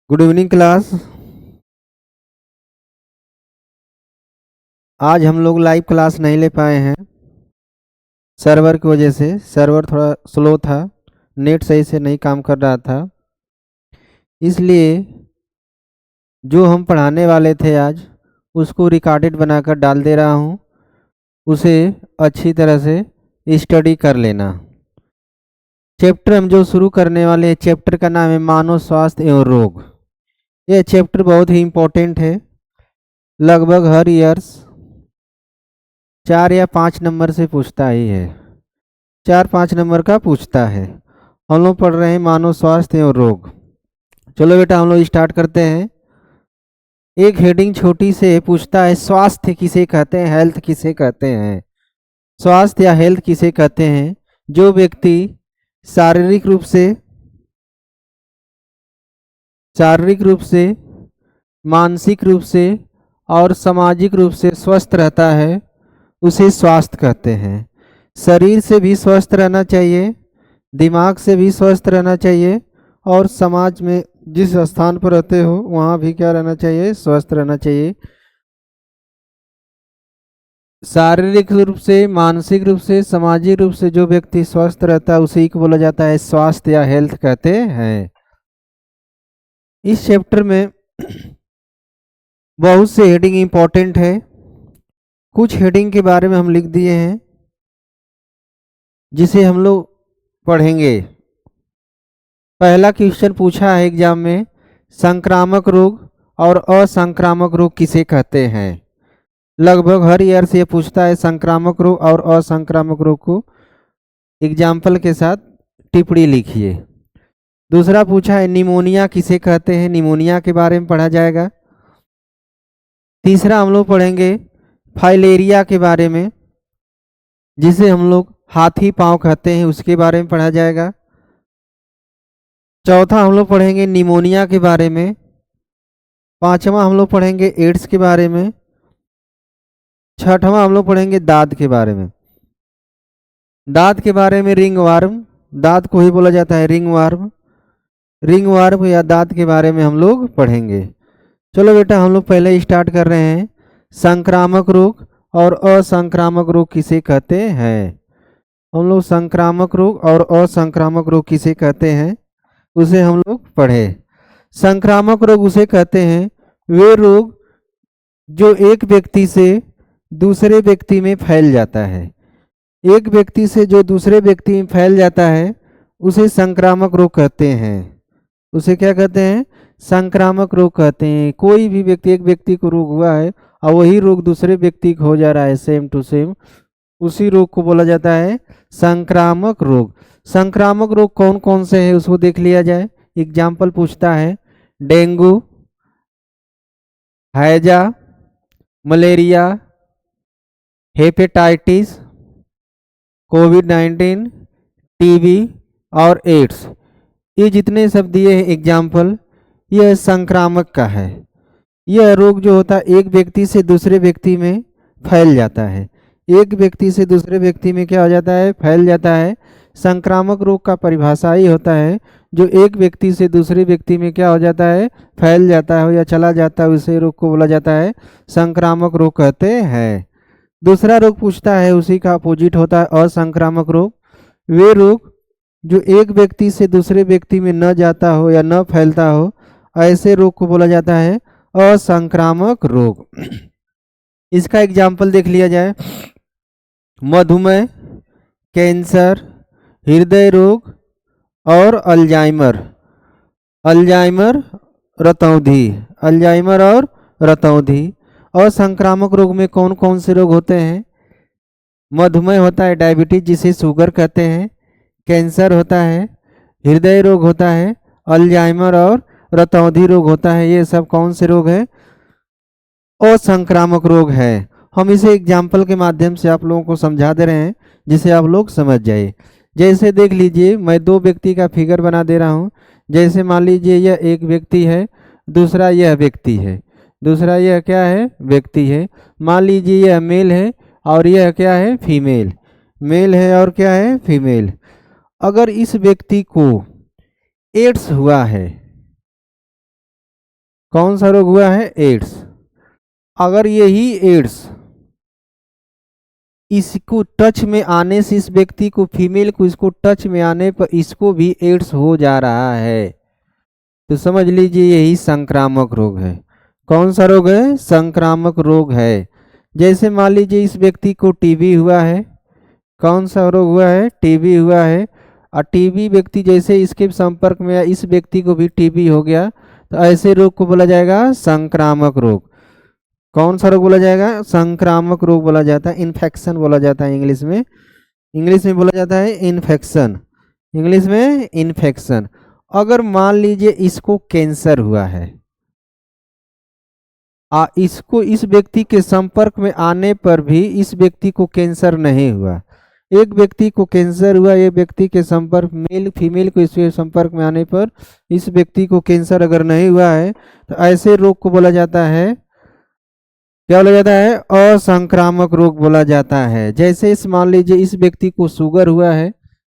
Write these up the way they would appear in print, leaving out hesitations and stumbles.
Good evening class. आज हम लोग लाइव क्लास नहीं ले पाए हैं। सर्वर की वजह से सर्वर थोड़ा स्लो था, नेट सही से नहीं काम कर रहा था, इसलिए जो हम पढ़ाने वाले थे आज उसको रिकॉर्डेड बनाकर डाल दे रहा हूँ। उसे अच्छी तरह से स्टडी कर लेना। चैप्टर हम जो शुरू करने वाले हैं, चैप्टर का नाम है मानव स्वास्थ्य एवं रोग। यह चैप्टर बहुत ही इम्पोर्टेंट है। लगभग हर ईयर्स 4 या 5 नंबर से पूछता ही है, 4-5 नंबर का पूछता है। हम लोग पढ़ रहे हैं मानव स्वास्थ्य एवं रोग। चलो बेटा हम लोग स्टार्ट करते हैं। एक हेडिंग छोटी से पूछता है, स्वास्थ्य किसे कहते हैं, हेल्थ किसे कहते हैं। स्वास्थ्य या हेल्थ किसे कहते हैं? जो व्यक्ति शारीरिक रूप से, मानसिक रूप से और सामाजिक रूप से स्वस्थ रहता है उसे स्वास्थ्य कहते हैं। शरीर से भी स्वस्थ रहना चाहिए, दिमाग से भी स्वस्थ रहना चाहिए और समाज में जिस स्थान पर रहते हो वहाँ भी क्या रहना चाहिए, स्वस्थ रहना चाहिए। शारीरिक रूप से, मानसिक रूप से, सामाजिक रूप से जो व्यक्ति स्वस्थ रहता है उसी को बोला जाता है स्वास्थ्य या हेल्थ कहते हैं। इस चैप्टर में बहुत से हेडिंग इंपॉर्टेंट है। कुछ हेडिंग के बारे में हम लिख दिए हैं जिसे हम लोग पढ़ेंगे। पहला क्वेश्चन पूछा है एग्जाम में, संक्रामक रोग और असंक्रामक रोग किसे कहते हैं। लगभग हर ईयर से ये पूछता है संक्रामक रोग और असंक्रामक रोग को एग्जाम्पल के साथ टिप्पणी लिखिए। दूसरा पूछा है निमोनिया किसे कहते हैं, निमोनिया के बारे में पढ़ा जाएगा। तीसरा हम लोग पढ़ेंगे फाइलेरिया के बारे में, जिसे हम लोग हाथी पांव कहते हैं, उसके बारे में पढ़ा जाएगा। चौथा हम लोग पढ़ेंगे निमोनिया के बारे में। पांचवा हम लोग पढ़ेंगे एड्स के बारे में। छठवां हम लोग पढ़ेंगे दांत के बारे में। दांत के बारे में रिंग वार्म, दांत को ही बोला जाता है रिंग वार्म, रिंग वार्म या दांत के बारे में हम लोग पढ़ेंगे। चलो बेटा हम लोग पहले स्टार्ट कर रहे हैं। संक्रामक रोग और असंक्रामक रोग किसे कहते हैं। हम लोग संक्रामक रोग और असंक्रामक रोग किसे कहते हैं उसे हम लोग पढ़े। संक्रामक रोग उसे कहते हैं वे रोग जो एक व्यक्ति से दूसरे व्यक्ति में फैल जाता है। एक व्यक्ति से जो दूसरे व्यक्ति में फैल जाता है उसे संक्रामक रोग कहते हैं। उसे क्या कहते हैं, संक्रामक रोग कहते हैं। कोई भी व्यक्ति, एक व्यक्ति को रोग हुआ है और वही रोग दूसरे व्यक्ति को हो जा रहा है सेम टू सेम, उसी रोग को बोला जाता है संक्रामक रोग। संक्रामक रोग कौन कौन से हैं उसको देख लिया जाए। एग्जाम्पल पूछता है डेंगू, हैजा, मलेरिया, हेपेटाइटिस, कोविड-19, टीबी और एड्स। ये जितने सब दिए हैं एग्जाम्पल, यह संक्रामक का है। यह रोग जो होता है एक व्यक्ति से दूसरे व्यक्ति में फैल जाता है। एक व्यक्ति से दूसरे व्यक्ति में क्या हो जाता है, फैल जाता है। संक्रामक रोग का परिभाषा ही होता है जो एक व्यक्ति से दूसरे व्यक्ति में क्या हो जाता है, फैल जाता है या चला जाता है, उसे रोग को बोला जाता है संक्रामक रोग कहते हैं। दूसरा रोग पूछता है, उसी का अपोजिट होता है असंक्रामक रोग। वे रोग जो एक व्यक्ति से दूसरे व्यक्ति में न जाता हो या न फैलता हो, ऐसे रोग को बोला जाता है असंक्रामक रोग। इसका एग्जाम्पल देख लिया जाए। मधुमेह, कैंसर, हृदय रोग और अल्जाइमर। अल्जाइमर, रतौंधी, अल्जाइमर और रतौंधी। असंक्रामक रोग में कौन कौन से रोग होते हैं। मधुमेह होता है, डायबिटीज जिसे शुगर कहते हैं। कैंसर होता है, हृदय रोग होता है, अल्जाइमर और रतौंधी रोग होता है। ये सब कौन से रोग हैं, असंक्रामक रोग है। हम इसे एग्जाम्पल के माध्यम से आप लोगों को समझा दे रहे हैं जिसे आप लोग समझ जाइए। जैसे देख लीजिए, मैं दो व्यक्ति का फिगर बना दे रहा हूँ। जैसे मान लीजिए यह एक व्यक्ति है, दूसरा यह व्यक्ति है, दूसरा यह क्या है, व्यक्ति है। मान लीजिए यह मेल है और यह क्या है, फीमेल। मेल है और क्या है, फीमेल। अगर इस व्यक्ति को एड्स हुआ है, कौन सा रोग हुआ है? एड्स। अगर यही एड्स इसको टच में आने से, इस व्यक्ति को, फीमेल को, इसको टच में आने पर इसको भी एड्स हो जा रहा है, तो समझ लीजिए यही संक्रामक रोग है। कौन सा रोग है? संक्रामक रोग है। जैसे मान लीजिए इस व्यक्ति को टीबी हुआ है। कौन सा रोग हुआ है? टीबी हुआ है। और टीबी व्यक्ति जैसे इसके संपर्क में आया, इस व्यक्ति को भी टीबी हो गया, तो ऐसे रोग को बोला जाएगा संक्रामक रोग। कौन सा रोग बोला जाएगा? संक्रामक रोग बोला जाता है, इन्फेक्शन बोला जाता है इंग्लिश में। इंग्लिश में बोला जाता है इन्फेक्शन, इंग्लिश में इन्फेक्शन। अगर मान लीजिए इसको कैंसर हुआ है, इसको इस व्यक्ति के संपर्क में आने पर भी इस व्यक्ति को कैंसर नहीं हुआ। एक व्यक्ति को कैंसर हुआ, एक व्यक्ति के संपर्क, मेल फीमेल को इसके संपर्क में आने पर इस व्यक्ति को कैंसर अगर नहीं हुआ है, तो ऐसे रोग को बोला जाता है, क्या बोला जाता है? असंक्रामक रोग बोला जाता है। जैसे इस मान लीजिए इस व्यक्ति को शुगर हुआ है,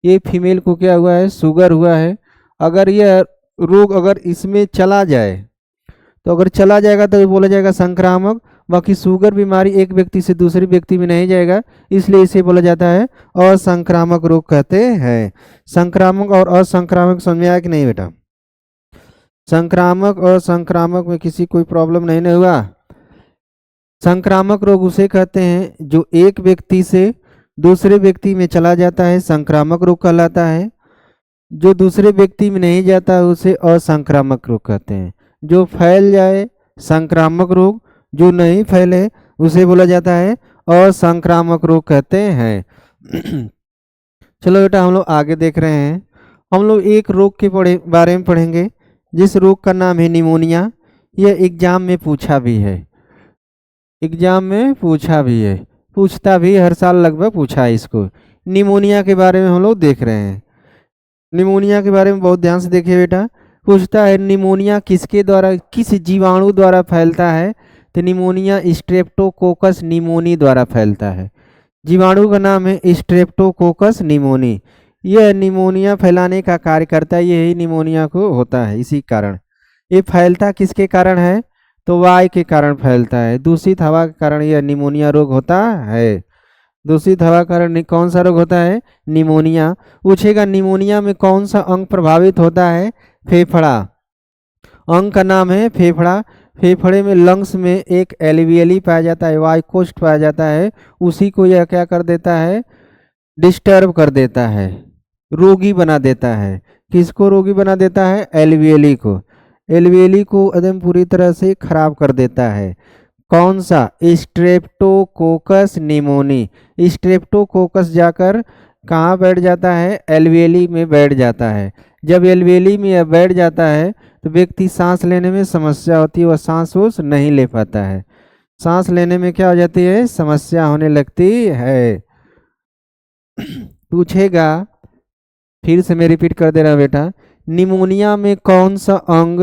ये फीमेल को क्या हुआ है? शुगर हुआ है। अगर यह रोग अगर इसमें चला जाए, तो अगर चला जाएगा तो बोला जाएगा संक्रामक। बाकी शुगर बीमारी एक व्यक्ति से दूसरे व्यक्ति में नहीं जाएगा, इसलिए इसे बोला जाता है असंक्रामक रोग कहते हैं। संक्रामक और असंक्रामक समझ में आया कि नहीं बेटा? संक्रामक और संक्रामक में किसी कोई प्रॉब्लम नहीं हुआ? संक्रामक रोग उसे कहते हैं जो एक व्यक्ति से दूसरे व्यक्ति में चला जाता है, संक्रामक रोग कहलाता है। जो दूसरे व्यक्ति में नहीं जाता उसे असंक्रामक रोग कहते हैं। जो फैल जाए संक्रामक रोग, जो नहीं फैले उसे बोला जाता है असंक्रामक रोग कहते हैं। चलो बेटा हम लोग आगे देख रहे हैं। हम लोग एक रोग के बारे में पढ़ेंगे जिस रोग का नाम है निमोनिया। यह एग्जाम में पूछा भी है, एग्जाम में पूछा भी है, पूछता भी हर साल लगभग पूछा है इसको। निमोनिया के बारे में हम लोग देख रहे हैं। निमोनिया के बारे में बहुत ध्यान से देखिए बेटा। पूछता है निमोनिया किसके द्वारा, किस जीवाणु द्वारा फैलता है? तो निमोनिया स्ट्रेप्टोकोकस निमोनी द्वारा फैलता है। जीवाणु का नाम है स्ट्रेप्टोकोकस निमोनी। यह निमोनिया फैलाने का कार्य करता है, यही निमोनिया को होता है। इसी कारण ये फैलता किसके कारण है? तो वायु के कारण फैलता है, दूषित हवा के कारण यह निमोनिया रोग होता है। दूषित हवा के कारण कौन सा रोग होता है? निमोनिया। पूछेगा निमोनिया में कौन सा अंग प्रभावित होता है? फेफड़ा। अंग का नाम है फेफड़ा। फेफड़े में लंग्स में एक एल्वियली पाया जाता है, वायु कोष्ठ पाया जाता है, उसी को यह क्या कर देता है? डिस्टर्ब कर देता है, रोगी बना देता है। किसको रोगी बना देता है? एल्वियली को। एल्वियली को एकदम पूरी तरह से खराब कर देता है। कौन सा? Streptococcus pneumoniae. स्ट्रेप्टोकोकस जाकर कहाँ बैठ जाता है? एल्वियली में बैठ जाता है। जब एल्वियली में बैठ जाता है तो व्यक्ति सांस लेने में समस्या होती है, वह सांस नहीं ले पाता है। सांस लेने में क्या हो जाती है? समस्या होने लगती है। पूछेगा, फिर से मैं रिपीट कर दे रहा हूँ बेटा, निमोनिया में कौन सा अंग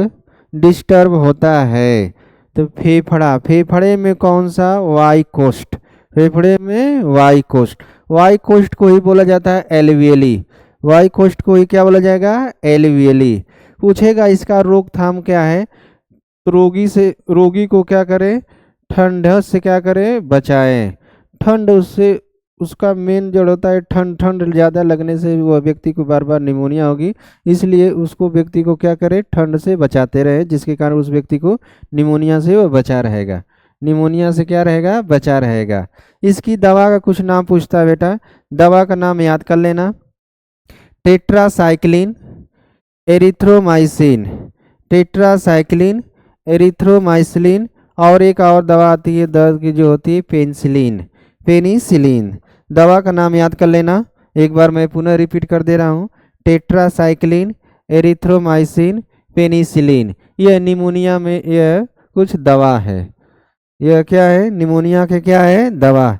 डिस्टर्ब होता है? तो फेफड़ा। फेफड़े में कौन सा? वायु कोष्ठ। फेफड़े में वायु कोष्ठ। वायु कोष्ठ को ही बोला जाता है एल्वियली। वायु कोष्ठ को ही क्या बोला जाएगा? एल्वियली। पूछेगा इसका रोकथाम क्या है? तो रोगी को क्या करे? ठंड से क्या करे? बचाएं। ठंड उससे, उसका मेन जड़ होता है ठंड। ठंड ज़्यादा लगने से वह व्यक्ति को बार बार निमोनिया होगी, इसलिए उसको व्यक्ति को क्या करे? ठंड से बचाते रहे, जिसके कारण उस व्यक्ति को निमोनिया से वह बचा रहेगा। निमोनिया से क्या रहेगा? बचा रहेगा। इसकी दवा का कुछ नाम पूछता है बेटा, दवा का नाम याद कर लेना। Tetracycline, erythromycin. Tetracycline, erythromycin. और एक और दवा आती है दर्द की जो होती है पेनिसिलिन। पेनिसिलिन दवा का नाम याद कर लेना। एक बार मैं पुनः रिपीट कर दे रहा हूँ। Tetracycline, erythromycin, penicillin. यह निमोनिया में यह कुछ दवा है। यह क्या है? निमोनिया के क्या है? दवा।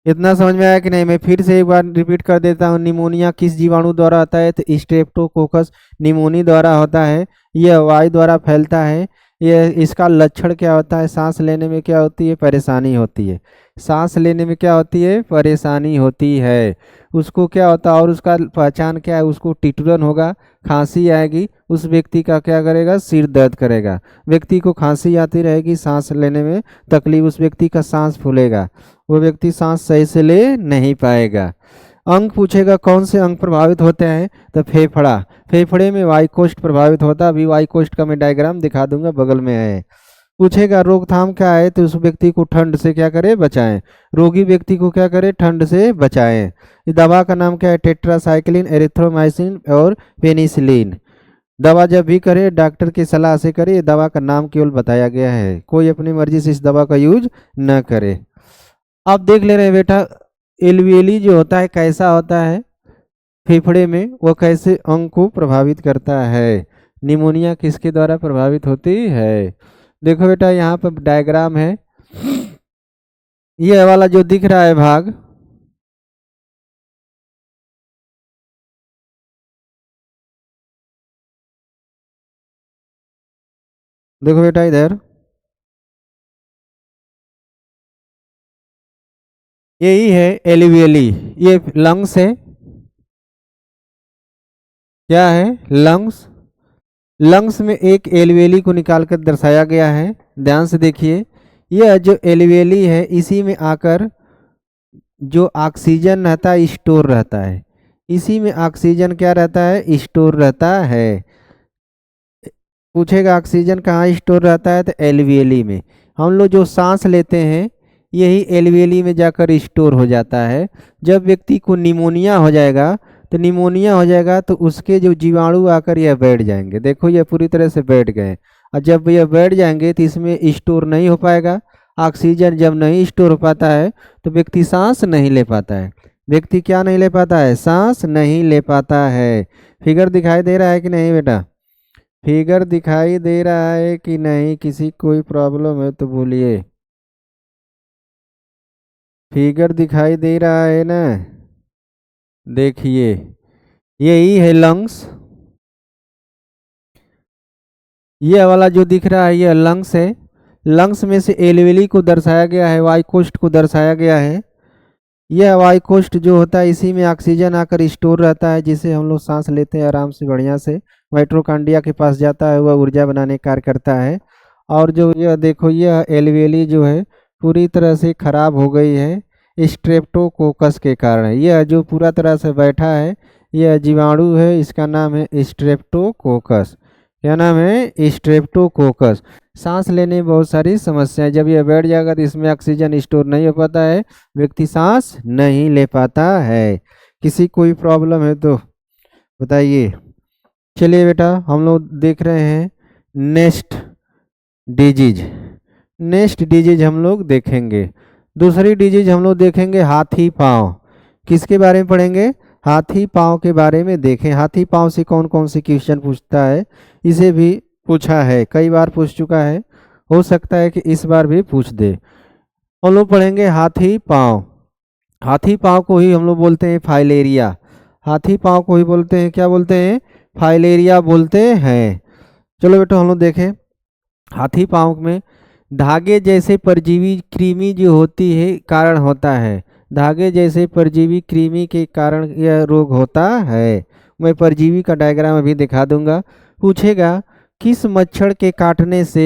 इतना समझ में आया कि नहीं? मैं फिर से एक बार रिपीट कर देता हूँ। निमोनिया किस जीवाणु द्वारा होता है? तो स्ट्रेप्टोकोकस निमोनी द्वारा होता है। यह वायु द्वारा फैलता है। ये इसका लक्षण क्या होता है? सांस लेने में क्या होती है? परेशानी होती है। सांस लेने में क्या होती है? परेशानी होती है। उसको क्या होता है और उसका पहचान क्या है? उसको टिटुरन होगा, खांसी आएगी, उस व्यक्ति का क्या करेगा? सिर दर्द करेगा। व्यक्ति को खांसी आती रहेगी, सांस लेने में तकलीफ, उस व्यक्ति का सांस फूलेगा, वो व्यक्ति सांस सही से ले नहीं पाएगा। अंग पूछेगा कौन से अंग प्रभावित होते हैं? तो फेफड़ा, फेफड़े में वायुकोष्ठ प्रभावित होता है। अभी वायुकोष्ठ का मैं डायग्राम दिखा दूंगा, बगल में है। पूछेगा रोकथाम क्या है? तो उस व्यक्ति को ठंड से क्या करे? बचाएं। रोगी व्यक्ति को क्या करे? ठंड से बचाएं। इस दवा का नाम क्या है? टेट्रासाइक्लिन, एरिथ्रोमाइसिन और पेनिसिलिन। दवा जब भी करे डॉक्टर की सलाह से करे। ये दवा का नाम केवल बताया गया है, कोई अपनी मर्जी से इस दवा का यूज न करे। आप देख ले रहे हैं बेटा, एलवीएली जो होता है कैसा होता है फेफड़े में, वो कैसे अंग को प्रभावित करता है। निमोनिया किसके द्वारा प्रभावित होती है? देखो बेटा यहाँ पर डायग्राम है, ये वाला जो दिख रहा है भाग, देखो बेटा इधर, यही है एलवीएली। ये लंग्स है। क्या है? लंग्स। लंग्स में एक एलवीएली को निकालकर दर्शाया गया है। ध्यान से देखिए, यह जो एलवीएली है इसी में आकर जो ऑक्सीजन रहता है स्टोर रहता है। इसी में ऑक्सीजन क्या रहता है? स्टोर रहता है। पूछेगा ऑक्सीजन कहाँ स्टोर रहता है? तो एलवीएली में। हम लोग जो सांस लेते हैं यही एलवीएली में जाकर स्टोर हो जाता है। जब व्यक्ति को निमोनिया हो जाएगा तो उसके जो जीवाणु आकर यह बैठ जाएंगे। देखो ये पूरी तरह से बैठ गए, और जब यह बैठ जाएंगे तो इसमें स्टोर नहीं हो पाएगा। ऑक्सीजन जब नहीं स्टोर हो पाता है तो व्यक्ति सांस नहीं ले पाता है। व्यक्ति क्या नहीं ले पाता है? सांस नहीं ले पाता है। फिगर दिखाई दे रहा है कि नहीं बेटा? फिगर दिखाई दे रहा है कि नहीं? किसी कोई प्रॉब्लम है तो बोलिए। फिगर दिखाई दे रहा है ना? देखिए यही है लंग्स। ये वाला जो दिख रहा है ये लंग्स है। लंग्स में से एलवेली को दर्शाया गया है, वायुकोष्ठ को दर्शाया गया है। यह वायुकोष्ठ जो होता है इसी में ऑक्सीजन आकर स्टोर रहता है, जिसे हम लोग सांस लेते हैं आराम से बढ़िया से। माइटोकॉन्ड्रिया के पास जाता है, वह ऊर्जा बनाने का कार्य करता है। और जो यह देखो यह एलवेली जो है पूरी तरह से खराब हो गई है स्ट्रेप्टोकोकस के कारण। यह जो पूरा तरह से बैठा है यह जीवाणु है, इसका नाम है स्ट्रेप्टोकोकस। क्या नाम है? स्ट्रेप्टोकोकस। सांस लेने में बहुत सारी समस्याएं, जब यह बैठ जाएगा तो इसमें ऑक्सीजन स्टोर नहीं हो पाता है, व्यक्ति सांस नहीं ले पाता है। किसी कोई प्रॉब्लम है तो बताइए। चलिए बेटा हम लोग देख रहे हैं नेक्स्ट डिजीज। नेक्स्ट डिजीज हम लोग देखेंगे, दूसरी डिजीज हम लोग देखेंगे हाथी पांव। किसके बारे में पढ़ेंगे? हाथी पांव के बारे में देखें। हाथी पांव से कौन कौन से क्वेश्चन पूछता है, इसे भी पूछा है, कई बार पूछ चुका है, हो सकता है कि इस बार भी पूछ दे। हम लोग पढ़ेंगे हाथी पांव। हाथी पांव को ही हम लोग बोलते हैं फाइलेरिया। हाथी पांव को ही बोलते हैं, क्या बोलते हैं? फाइलेरिया बोलते हैं। चलो बेटा हम लोग देखें, हाथी पांव में धागे जैसे परजीवी कृमि जो होती है कारण होता है। धागे जैसे परजीवी कृमि के कारण यह रोग होता है। मैं परजीवी का डायग्राम अभी दिखा दूंगा। पूछेगा किस मच्छर के काटने से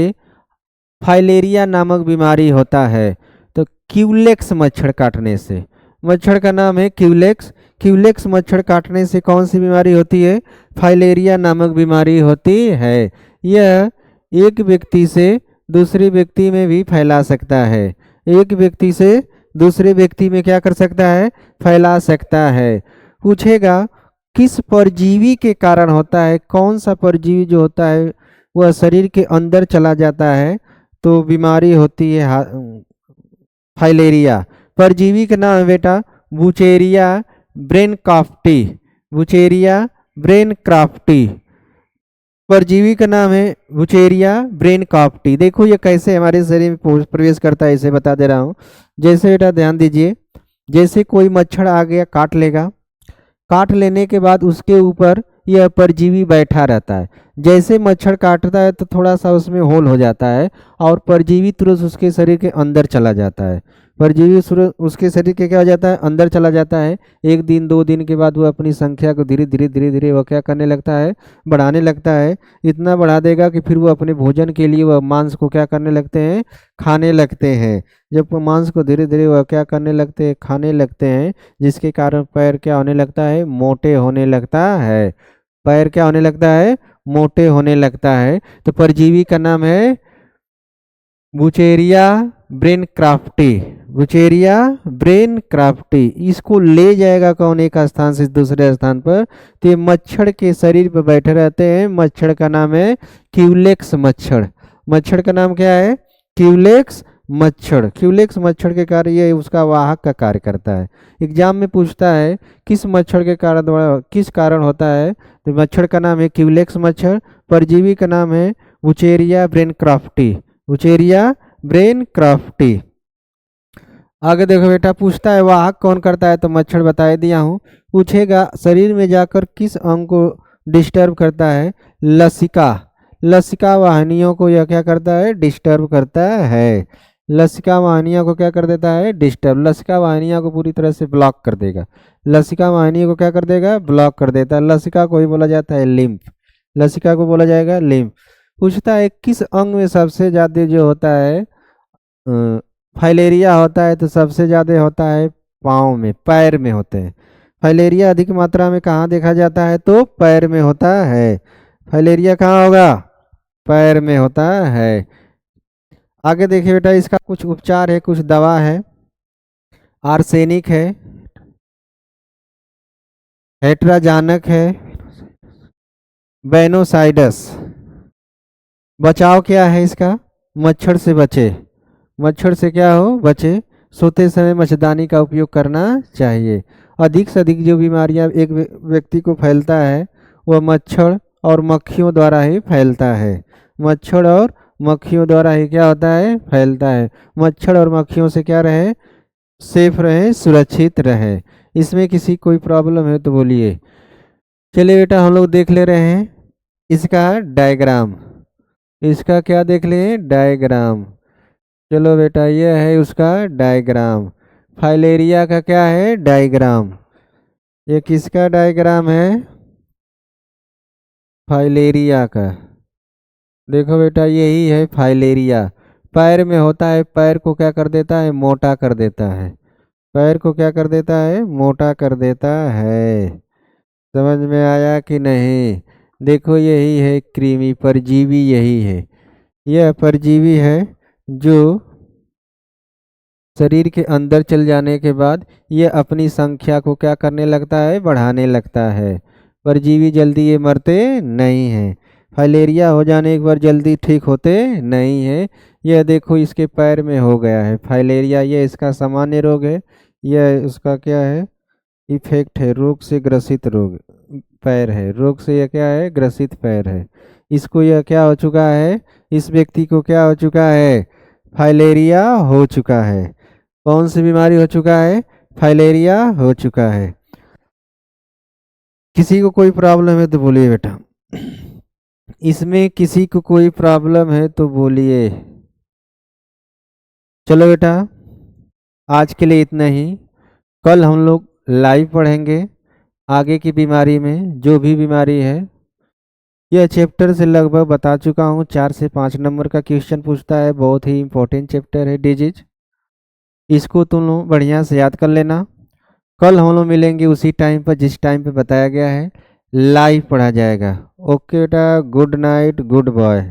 फाइलेरिया नामक बीमारी होता है? तो क्यूलेक्स मच्छर काटने से। मच्छर का नाम है क्यूलेक्स। क्यूलेक्स मच्छर काटने से कौन सी बीमारी होती है? फाइलेरिया नामक बीमारी होती है। यह एक व्यक्ति से दूसरे व्यक्ति में भी फैला सकता है। एक व्यक्ति से दूसरे व्यक्ति में क्या कर सकता है? फैला सकता है। पूछेगा किस परजीवी के कारण होता है? कौन सा परजीवी जो होता है वह शरीर के अंदर चला जाता है तो बीमारी होती है फाइलेरिया। परजीवी का नाम है बेटा बुचेरिया ब्रेनक्राफ्टी। बुचेरिया ब्रेनक्राफ्टी परजीवी का नाम है बुचेरिया ब्रेनक्राफ्टी। देखो ये कैसे हमारे शरीर में प्रवेश करता है, इसे बता दे रहा हूँ। जैसे बेटा ध्यान दीजिए, जैसे कोई मच्छर आ गया काट लेगा, काट लेने के बाद उसके ऊपर यह परजीवी बैठा रहता है। जैसे मच्छर काटता है तो थोड़ा सा उसमें होल हो जाता है और परजीवी तुरंत उसके शरीर के अंदर चला जाता है। परजीवी उसके शरीर के क्या हो जाता है, अंदर चला जाता है। एक दिन 2 दिन के बाद वो अपनी संख्या को धीरे धीरे धीरे धीरे वो क्या करने लगता है, बढ़ाने लगता है। इतना बढ़ा देगा कि फिर वो अपने भोजन के लिए वह मांस को क्या करने लगते हैं, खाने लगते हैं। जब वो मांस को धीरे धीरे वह क्या करने लगते हैं, खाने लगते हैं, जिसके कारण पैर क्या होने लगता है, मोटे होने लगता है। पैर क्या होने लगता है, मोटे होने लगता है। तो परजीवी का नाम है बुचेरिया ब्रेन क्राफ्टी। बुचेरिया brain crafty. इसको ले जाएगा कौन एक स्थान से दूसरे स्थान पर, तो ये मच्छर के शरीर पर बैठे रहते हैं। मच्छर का नाम है क्यूलेक्स मच्छर। मच्छर का नाम क्या है, क्यूलेक्स मच्छर। क्यूलेक्स मच्छर के कार्य ये उसका वाहक का कार्य करता है। एग्जाम में पूछता है किस मच्छर के कारण द्वारा किस कारण होता है, तो मच्छर का नाम है क्यूलेक्स मच्छर। परजीवी का नाम है बुचेरिया ब्रेन क्राफ्टी। बुचेरिया brain crafty. आगे देखो बेटा, पूछता है वाहक कौन करता है, तो मच्छर बता दिया हूँ। पूछेगा शरीर में जाकर किस अंग को डिस्टर्ब करता है, लसिका। लसिका वाहिनियों को यह क्या करता है, डिस्टर्ब करता है। लसिका वाहिनियों को क्या कर देता है, डिस्टर्ब। लसिका वाहिनियों को पूरी तरह से ब्लॉक कर देगा। लसिका वाहिनियों को क्या कर देगा, ब्लॉक कर देता है। लसिका को ही बोला जाता है लिम्फ। लसिका को बोला जाएगा लिम्फ। पूछता है किस अंग में सबसे ज़्यादा जो होता है फाइलेरिया होता है, तो सबसे ज़्यादा होता है पाँव में, पैर में होते हैं। फाइलेरिया अधिक मात्रा में कहाँ देखा जाता है, तो पैर में होता है। फाइलेरिया कहाँ होगा, पैर में होता है। आगे देखिए बेटा, इसका कुछ उपचार है, कुछ दवा है। आर्सेनिक है, हेट्राजानक है, बेनोसाइडस। बचाव क्या है इसका, मच्छर से बचे। मच्छर से क्या हो, बचे। सोते समय मच्छरदानी का उपयोग करना चाहिए। अधिक से अधिक जो बीमारियां एक व्यक्ति को फैलता है वह मच्छर और मक्खियों द्वारा ही फैलता है। मच्छर और मक्खियों द्वारा ही क्या होता है, फैलता है। मच्छर और मक्खियों से क्या रहे, सेफ रहे, सुरक्षित रहे। इसमें किसी कोई प्रॉब्लम है तो बोलिए। चलिए बेटा, हम लोग देख ले रहे हैं इसका डायग्राम। इसका क्या देख ले, डायग्राम। चलो बेटा, ये है उसका डायग्राम। फाइलेरिया का क्या है, डायग्राम। ये किसका डायग्राम है, फाइलेरिया का। देखो बेटा, यही है फाइलेरिया। पैर में होता है, पैर को क्या कर देता है, मोटा कर देता है। पैर को क्या कर देता है, मोटा कर देता है। समझ में आया कि नहीं। देखो, यही है कृमि, परजीवी यही है। यह परजीवी है जो शरीर के अंदर चल जाने के बाद ये अपनी संख्या को क्या करने लगता है, बढ़ाने लगता है। परजीवी जल्दी ये मरते नहीं हैं। फाइलेरिया हो जाने एक बार जल्दी ठीक होते नहीं है। यह देखो, इसके पैर में हो गया है फाइलेरिया। ये इसका सामान्य रोग है। यह उसका क्या है, इफेक्ट है, रोग से ग्रसित रोग पैर है। रोग से यह क्या है, ग्रसित पैर है। इसको यह क्या हो चुका है, इस व्यक्ति को क्या हो चुका है, फाइलेरिया हो चुका है। कौन सी बीमारी हो चुका है, फाइलेरिया हो चुका है। किसी को कोई प्रॉब्लम है तो बोलिए बेटा। इसमें किसी को कोई प्रॉब्लम है तो बोलिए। चलो बेटा, आज के लिए इतना ही। कल हम लोग लाइव पढ़ेंगे आगे की बीमारी में, जो भी बीमारी है। यह चैप्टर से लगभग बता चुका हूँ। 4 से 5 नंबर का क्वेश्चन पूछता है। बहुत ही इंपॉर्टेंट चैप्टर है डिजीज। इसको तुम लोग बढ़िया से याद कर लेना। कल हम लोग मिलेंगे उसी टाइम पर जिस टाइम पे बताया गया है। लाइव पढ़ा जाएगा। ओके बेटा, गुड नाइट, गुड बॉय।